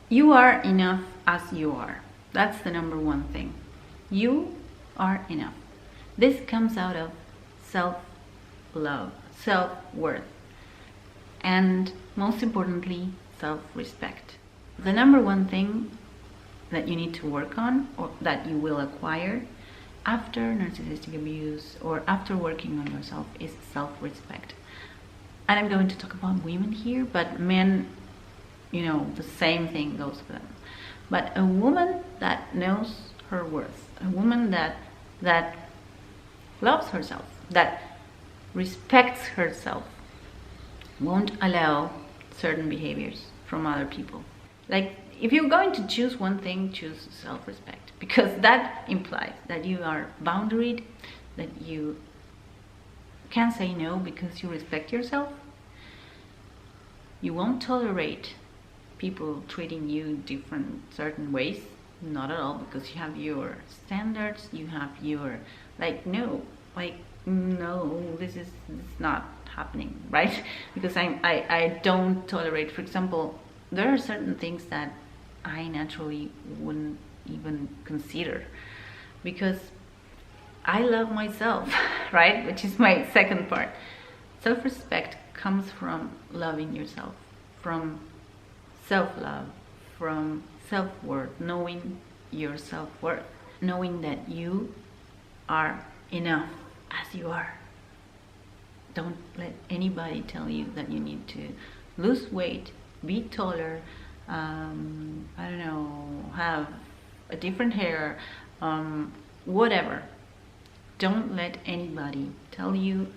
You are enough as you are. That's the number one thing. You are enough. This comes out of self-love, self-worth, and most importantly, self-respect. The number one thing that you need to work on, or that you will acquire after narcissistic abuse or after working on yourself, is self-respect. And I'm going to talk about women here, but men, you know, the same thing goes for them. But a woman that knows her worth, a woman that loves herself, that respects herself, won't allow certain behaviors from other people. Like, if you're going to choose one thing, choose self-respect, because that implies that you are boundaried, that you can say no because you respect yourself. You won't tolerate people treating you different, certain ways, not at all, because you have your standards, you have your, no, this is not happening, right? Because I don't tolerate, for example, there are certain things that I naturally wouldn't even consider, because I love myself, right? Which is my second part. Self-respect comes from loving yourself, from self-love, from self-worth, knowing your self-worth, knowing that you are enough as you are. Don't let anybody tell you that you need to lose weight, be taller, I don't know, have a different hair, whatever. Don't let anybody tell you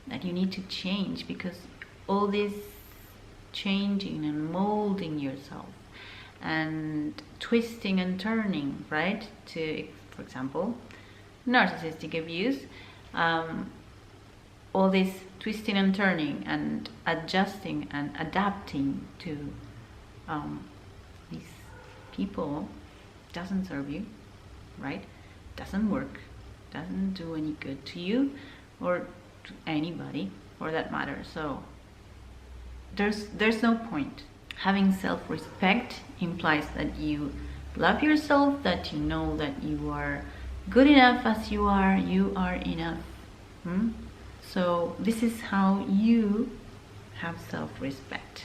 that you need to change, because all this changing and molding yourself and twisting and turning, right, to, for example, narcissistic abuse, all this twisting and turning and adjusting and adapting to these people doesn't serve you, right? Doesn't work, doesn't do any good to you or to anybody for that matter. So there's no point. Having self-respect implies that you love yourself, that you know that you are good enough as you are enough. So this is how you have self-respect.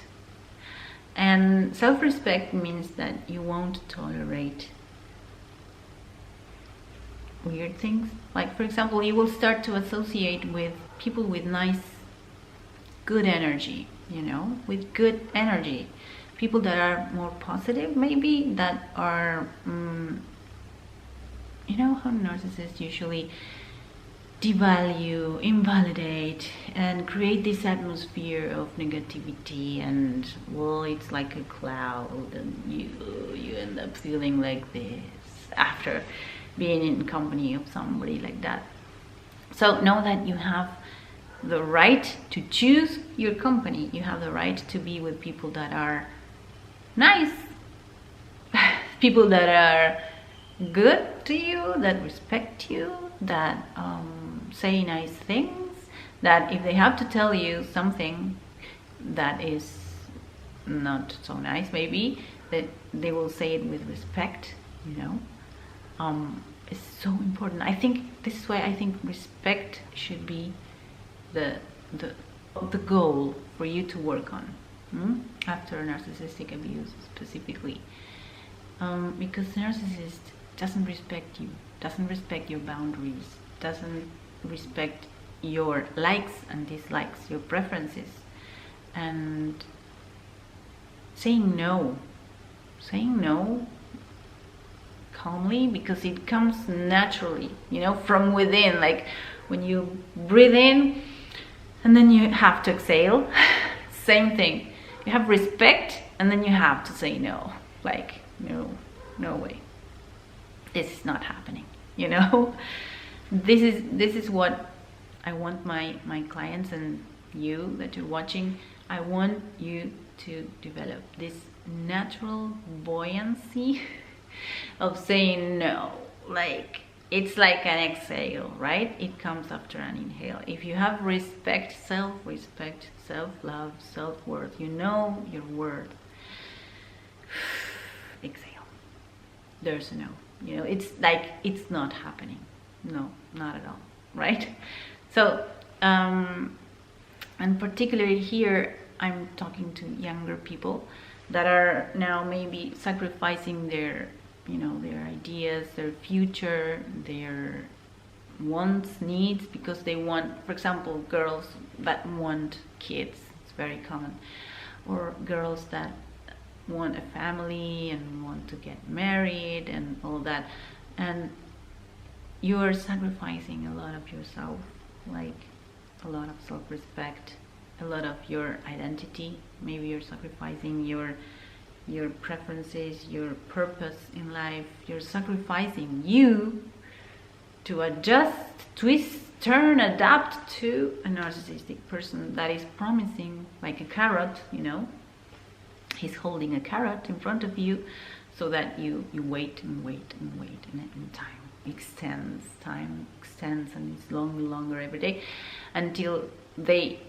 And self-respect means that you won't tolerate weird things. Like, for example, you will start to associate with people with nice, good energy, you know, with good energy. People that are more positive, maybe, that are, you know how narcissists usually devalue, invalidate, and create this atmosphere of negativity, and, well, it's like a cloud, and you end up feeling like this after being in company of somebody like that. So know that you have the right to choose your company. You have the right to be with people that are nice, people that are good to you, that respect you, that say nice things, that if they have to tell you something that is not so nice, maybe, that they will say it with respect, you know. It's so important. I think this is why I think respect should be the goal for you to work on after narcissistic abuse specifically, because the narcissist doesn't respect you, doesn't respect your boundaries, doesn't respect your likes and dislikes, your preferences, and saying no calmly, because it comes naturally, you know, from within. Like when you breathe in and then you have to exhale, same thing. You have respect and then you have to say no. Like, no way, this is not happening, you know. This is what I want my clients and you that you're watching. I want you to develop this natural buoyancy of saying no. Like, it's like an exhale, right? It comes after an inhale. If you have respect, self-respect, self-love, self-worth, you know your worth, exhale. There's a no. You know, it's like, it's not happening. No, not at all, right? So, and particularly here, I'm talking to younger people that are now maybe sacrificing their, you know, their ideas, their future, their wants, needs, because they want, for example, girls that want kids, it's very common, or girls that want a family and want to get married and all that, and you are sacrificing a lot of yourself, like a lot of self-respect, a lot of your identity. Maybe you're sacrificing your preferences, your purpose in life. You're sacrificing you to adjust, twist, turn, adapt to a narcissistic person that is promising, like a carrot, you know. He's holding a carrot in front of you so that you wait and wait and wait, and time extends, and it's longer every day until they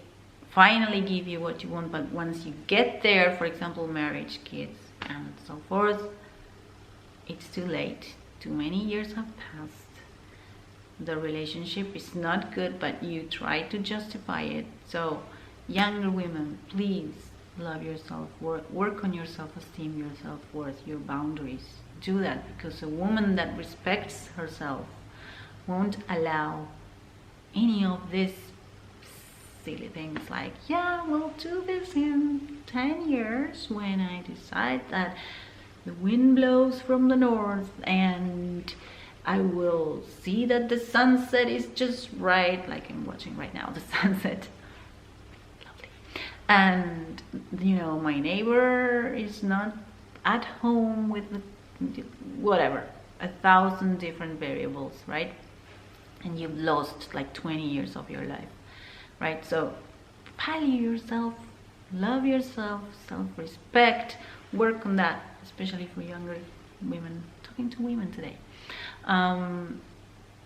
finally give you what you want. But once you get there, for example, marriage, kids, and so forth, it's too late. Too many years have passed. The relationship is not good, but you try to justify it. So, younger women, please love yourself, work on your self-esteem, your self-worth, your boundaries. Do that, because a woman that respects herself won't allow any of these silly things like, yeah, we'll do this in 10 years when I decide that the wind blows from the north and I will see that the sunset is just right, like I'm watching right now, the sunset. Lovely. And, you know, my neighbor is not at home with the, whatever, 1,000 different variables, right? And you've lost like 20 years of your life, right? So value yourself, love yourself, self-respect, work on that, especially for younger women. Talking to women today.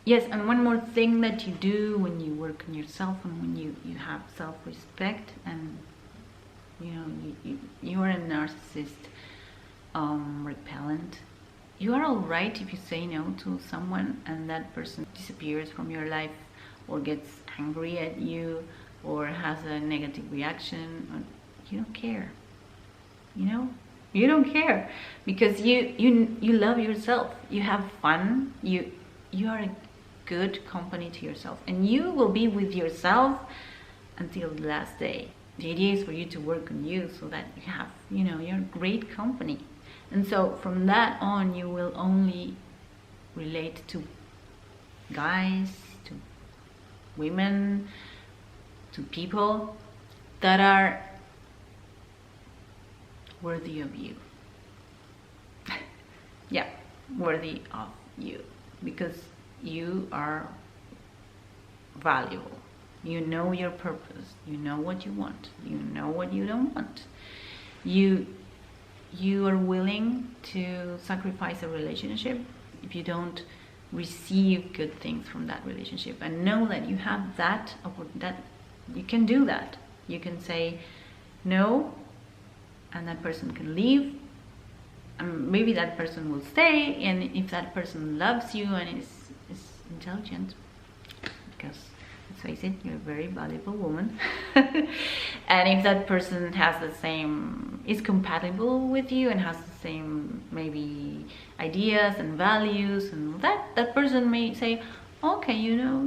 Yes, and one more thing that you do when you work on yourself and when you have self-respect, and you know you are a narcissist repellent. You are all right if you say no to someone and that person disappears from your life or gets angry at you or has a negative reaction. Or, you don't care, you know. You don't care because you love yourself. You have fun. You are a good company to yourself, and you will be with yourself until the last day. The idea is for you to work on you so that you have, you know, you're great company. And so from that on, you will only relate to guys, to women, to people that are worthy of you. Yeah, worthy of you, because you are valuable. You know your purpose. You know what you want. You know what you don't want. You are willing to sacrifice a relationship if you don't receive good things from that relationship, and know that you have that you can do that. You can say no, and that person can leave, and maybe that person will stay. And if that person loves you and is intelligent, because let's face it, you're a very valuable woman, and if that person has the same, is compatible with you and has the same maybe ideas and values, and that person may say, okay, you know,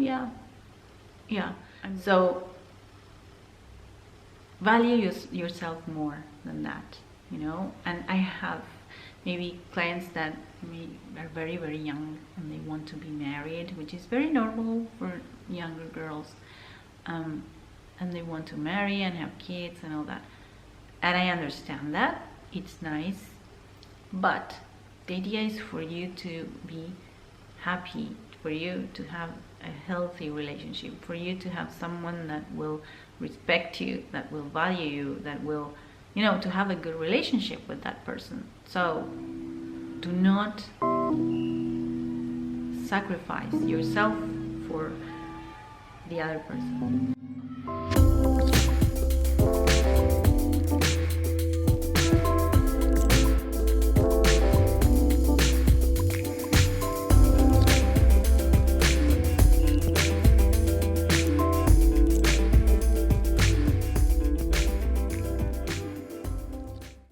yeah. So value yourself more than that, you know. And I have maybe clients that are very, very young and they want to be married, which is very normal for younger girls, and they want to marry and have kids and all that, and I understand that. It's nice, but the idea is for you to be happy, for you to have a healthy relationship, for you to have someone that will respect you, that will value you, that will, you know, to have a good relationship with that person. So do not sacrifice yourself for the other person.